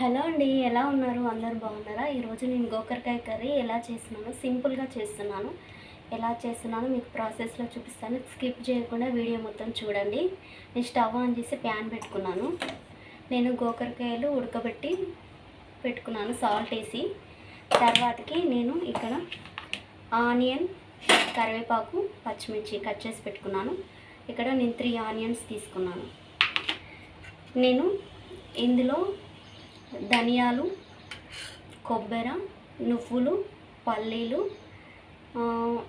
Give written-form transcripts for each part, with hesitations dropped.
Hello అండి, ఎలా ఉన్నారు? అందరూ బాగున్నారా? ఈరోజు నేను గోకరకాయ కర్రీ ఎలా చేస్తున్నానో సింపుల్గా చేస్తున్నాను. ఎలా చేస్తున్నానో మీకు ప్రాసెస్లో చూపిస్తాను. స్కిప్ చేయకుండా వీడియో మొత్తం చూడండి. నేను స్టవ్ ఆన్ చేసి ప్యాన్ పెట్టుకున్నాను. నేను గోకరకాయలు ఉడకబెట్టి పెట్టుకున్నాను సాల్ట్ వేసి. తర్వాతకి నేను ఇక్కడ ఆనియన్, కరివేపాకు, పచ్చిమిర్చి కట్ చేసి పెట్టుకున్నాను. ఇక్కడ నేను 3 ఆనియన్స్ తీసుకున్నాను. నేను ఇందులో ధనియాలు, కొబ్బరి, నువ్వులు, పల్లీలు,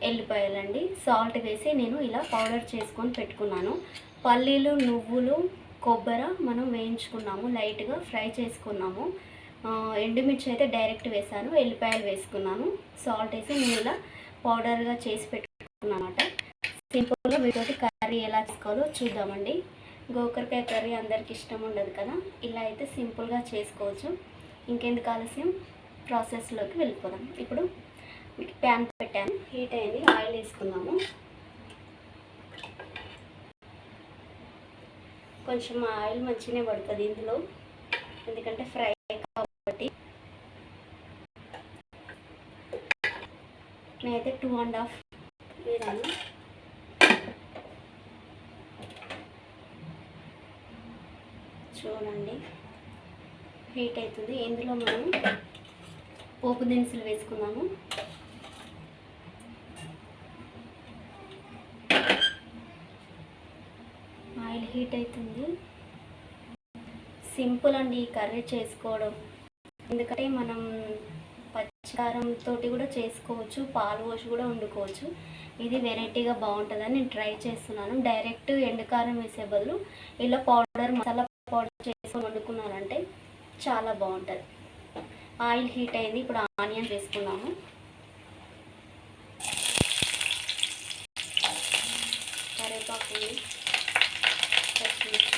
ఎల్లిపాయలండి సాల్ట్ వేసి నేను ఇలా పౌడర్ చేసుకొని పెట్టుకున్నాను. పల్లీలు, నువ్వులు, కొబ్బరి మనం వేయించుకున్నాము, లైట్గా ఫ్రై చేసుకున్నాము. ఎండుమిర్చి అయితే డైరెక్ట్ వేసాను, ఎల్లిపాయలు వేసుకున్నాను. సాల్ట్ వేసి నేను ఇలా పౌడర్గా చేసి పెట్టుకున్నాను అన్నమాట. సింపుల్గా వీటితోటి కర్రీ ఎలా చేసుకోవాలో చూద్దామండి. గోకరకాయ కర్రీ అందరికి ఇష్టం ఉండదు కదా, ఇలా అయితే సింపుల్గా చేసుకోవచ్చు. ఇంకెందుకు ఆలస్యం, ప్రాసెస్లోకి వెళ్ళిపోదాం. ఇప్పుడు ప్యాన్ పెట్టాను, హీట్ అయింది, ఆయిల్ వేసుకుందాము. కొంచెం ఆయిల్ మంచిగానే పడుతుంది ఇందులో, ఎందుకంటే ఫ్రై కాబట్టి. నేనైతే 2.5 వేసాను. చూడండి హీట్ అవుతుంది. ఇందులో మనం పోపు దినుసులు వేసుకున్నాము. ఆయిల్ హీట్ అవుతుంది. సింపుల్ అండి ఈ కర్రీ చేసుకోవడం, ఎందుకంటే మనం పచ్చికారంతో కూడా చేసుకోవచ్చు, పాలు పోసి కూడా వండుకోవచ్చు. ఇది వెరైటీగా బాగుంటుందని నేను ట్రై చేస్తున్నాను. డైరెక్ట్ ఎండుకారం వేసే బదులు ఇలా మసాలా పౌడర్ చేసుకొని వండుకున్నారంటే చాలా బాగుంటుంది. ఆయిల్ హీట్ అయింది, ఇప్పుడు ఆనియన్ వేసుకున్నాము. కరివేపాకు, పచ్చిమిర్చి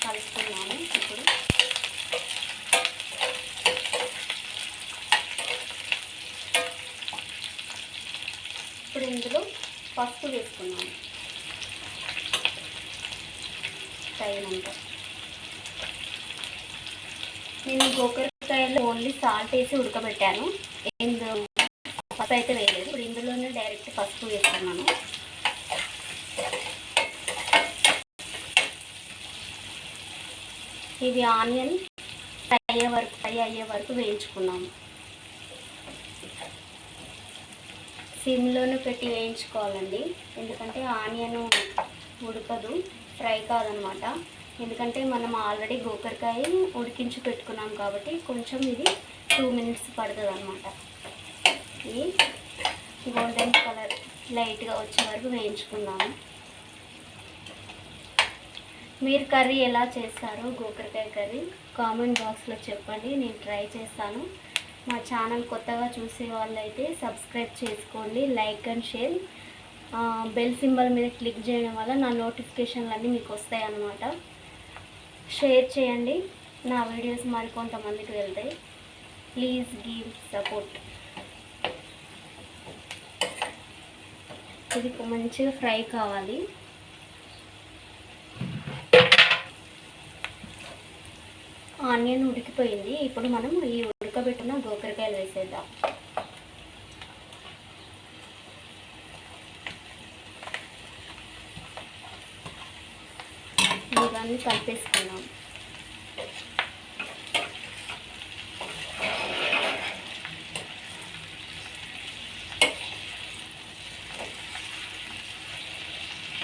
కలుపుకున్నాము. ఇప్పుడు ఇందులో పసుపు వేసుకున్నాము తగినంత. నేను గోకరకాయలో ఓన్లీ సాల్ట్ వేసి ఉడకబెట్టాను, పసుపు అయితే వేయలేదు. ఇప్పుడు ఇందులోనే డైరెక్ట్ పసుపు వేస్తున్నాను. ఇది ఆనియన్ ఫ్రై అయ్యే వరకు వేయించుకున్నాము. సిమ్లోనే పెట్టి వేయించుకోవాలండి, ఎందుకంటే ఆనియన్ ఉడకదు, ఫ్రై కాదనమాట. ఎందుకంటే మనం ఆల్రెడీ గోకరకాయ ఉడికించి పెట్టుకున్నాం కాబట్టి కొంచెం ఇది 2 మినిట్స్ పడుతుంది అనమాట. ఇది గోల్డెన్ కలర్ లైట్గా వచ్చే వరకు వేయించుకుందాము. మీరు కర్రీ ఎలా చేస్తారో, గోకరకాయ కర్రీ కామెంట్ బాక్స్లో చెప్పండి, నేను ట్రై చేస్తాను. మా ఛానల్ కొత్తగా చూసే వాళ్ళైతే సబ్స్క్రైబ్ చేసుకోండి, like and share. Bell symbol మీద క్లిక్ చేయడం వల్ల నా నోటిఫికేషన్లు అన్నీ మీకు వస్తాయి అన్నమాట. షేర్ చేయండి, నా వీడియోస్ మరికొంతమందికి వెళ్తాయి. Please give support. ఇది మంచిగా ఫ్రై కావాలి. ఆనియన్ ఉడికిపోయింది. ఇప్పుడు మనం ఈ ఉడకబెట్టిన గోకరకాయలు వేసేద్దాం. ఇవన్నీ కలిపేసుకున్నాం.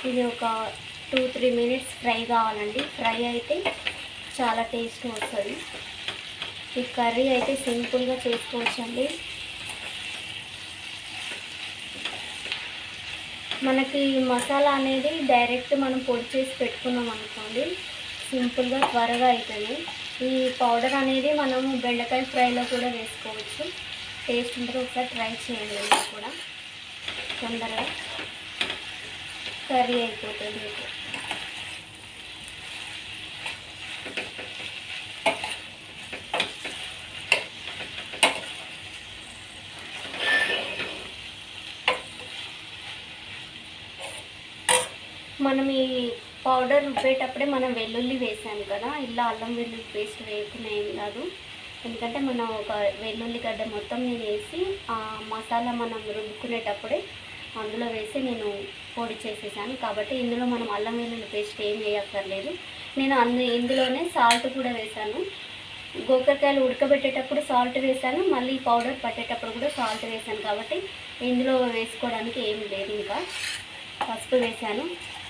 ఇది ఒక 2-3 మినిట్స్ ఫ్రై కావాలండి. ఫ్రై అయితే చాలా టేస్ట్ వస్తుంది. ఈ కర్రీ అయితే సింపుల్గా చేసుకోవచ్చండి. మనకి మసాలా అనేది డైరెక్ట్ మనం పొడి చేసి పెట్టుకున్నాం అనుకోండి, సింపుల్గా త్వరగా అవుతుంది. ఈ పౌడర్ అనేది మనము బెండకాయ ఫ్రైలో కూడా వేసుకోవచ్చు, టేస్ట్ ఉంటుంది. ఒకసారి ట్రై చేయండి, ఇది కూడా తొందరగా కర్రీ అయిపోతుంది మీకు. మనం ఈ పౌడర్ రుబ్బేటప్పుడే మనం వెల్లుల్లి వేసాము కదా, ఇలా అల్లం వెల్లుల్లి పేస్ట్ వేయకుండా ఏం కాదు. ఎందుకంటే మనం ఒక వెల్లుల్లి గడ్డ మొత్తం నేను వేసి ఆ మసాలా మనం రుబ్బుకునేటప్పుడే అందులో వేసి నేను పొడి చేసేసాను. కాబట్టి ఇందులో మనం అల్లం వెల్లుల్లి పేస్ట్ ఏం వేయక్కర్లేదు. నేను ఇందులోనే సాల్ట్ కూడా వేసాను. గోకరకాయలు ఉడకబెట్టేటప్పుడు సాల్ట్ వేసాను, మళ్ళీ పౌడర్ పట్టేటప్పుడు కూడా సాల్ట్ వేసాను. కాబట్టి ఇందులో వేసుకోవడానికి ఏమి లేదు. ఇంకా పసుపు వేసాను.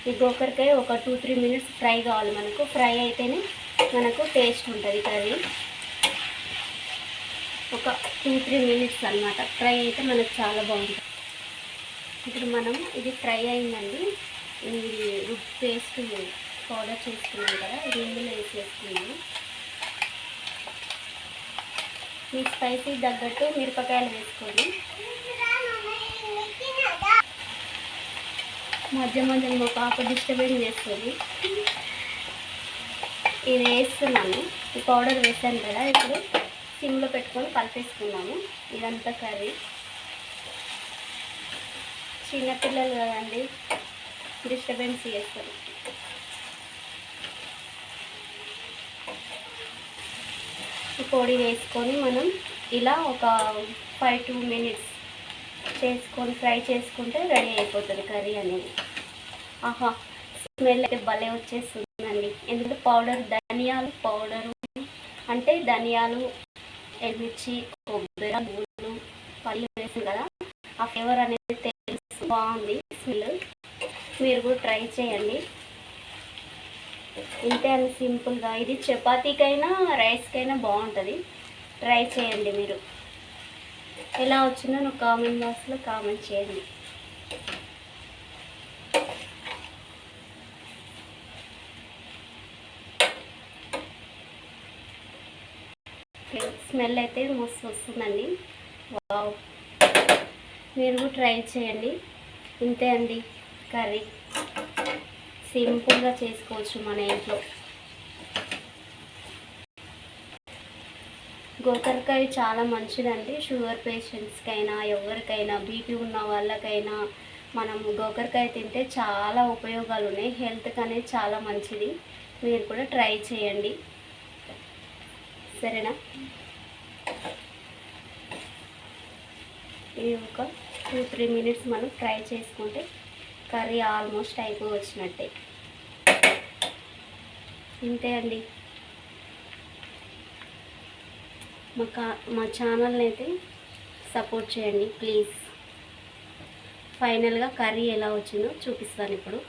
ఈ గోకరకాయ ఒక 2-3 మినిట్స్ ఫ్రై కావాలి. మనకు ఫ్రై అయితేనే మనకు టేస్ట్ ఉంటుంది కర్రీ. ఒక 2-3 మినిట్స్ అన్నమాట ఫ్రై అయితే మనకు చాలా బాగుంటుంది. ఇప్పుడు మనం ఇది ఫ్రై అయిందండి. ఇది పేస్ట్ పౌడర్ చేసుకున్నాం కదా, ఇది ఇందులో వేసేసుకున్నాము. మీ స్పైసీ తగ్గట్టు మిరపకాయలు వేసుకోండి. మధ్య మధ్యలో మా పాప డిస్టర్బెన్స్ చేస్తుంది. ఇది వేస్తున్నాను. ఈ పౌడర్ వేసాను కదా, ఇప్పుడు సిమ్లో పెట్టుకొని కలిపేసుకున్నాము. ఇదంతా కర్రీ. చిన్నపిల్లలు కదండి, డిస్టర్బెన్స్ చేస్తారు. ఈ పొడి వేసుకొని మనం ఇలా ఒక 5-2 మినిట్స్ చేసుకొని ఫ్రై చేసుకుంటే రెడీ అయిపోతుంది కర్రీ అనేది. ఆహా, స్మెల్ అయితే భలే వచ్చేస్తుందండి. ఎందుకంటే పౌడర్ ధనియాలు పౌడరు అంటే ధనియాలు, ఎండుమిర్చి, కొబ్బరి, నువ్వులు, పల్లి వేసింది కదా, ఆ ఫ్లేవర్ అనేది తెలుసు. బాగుంది స్మెల్. మీరు కూడా ట్రై చేయండి. ఇంతే అని సింపుల్గా. ఇది చపాతీకైనా రైస్కైనా బాగుంటుంది. ట్రై చేయండి మీరు. ఎలా వచ్చిందో నాకు కామెంట్ బాక్స్లో కామెంట్ చేయండి. స్మెల్ అయితే మస్తు వస్తుందండి. వావ్, మీరు కూడా ట్రై చేయండి. ఇంతే అండి కర్రీ. సింపుల్గా చేసుకోవచ్చు మన ఇంట్లో. గోకరకాయ చాలా మంచిదండి. షుగర్ పేషెంట్స్కైనా ఎవరికైనా, బీపీ ఉన్న వాళ్ళకైనా మనం గోకరకాయ తింటే చాలా ఉపయోగాలు ఉన్నాయి. హెల్త్కి అనేది చాలా మంచిది. మీరు కూడా ట్రై చేయండి. సరేనా? ఇది ఒక 2-3 మినిట్స్ మనం ఫ్రై చేసుకుంటే కర్రీ ఆల్మోస్ట్ అయిపోవచ్చినట్టే. ఇంతే అండి. మా ఛానల్ని అయితే సపోర్ట్ చేయండి ప్లీజ్. ఫైనల్గా కర్రీ ఎలా వచ్చిందో చూపిస్తాను ఇప్పుడు.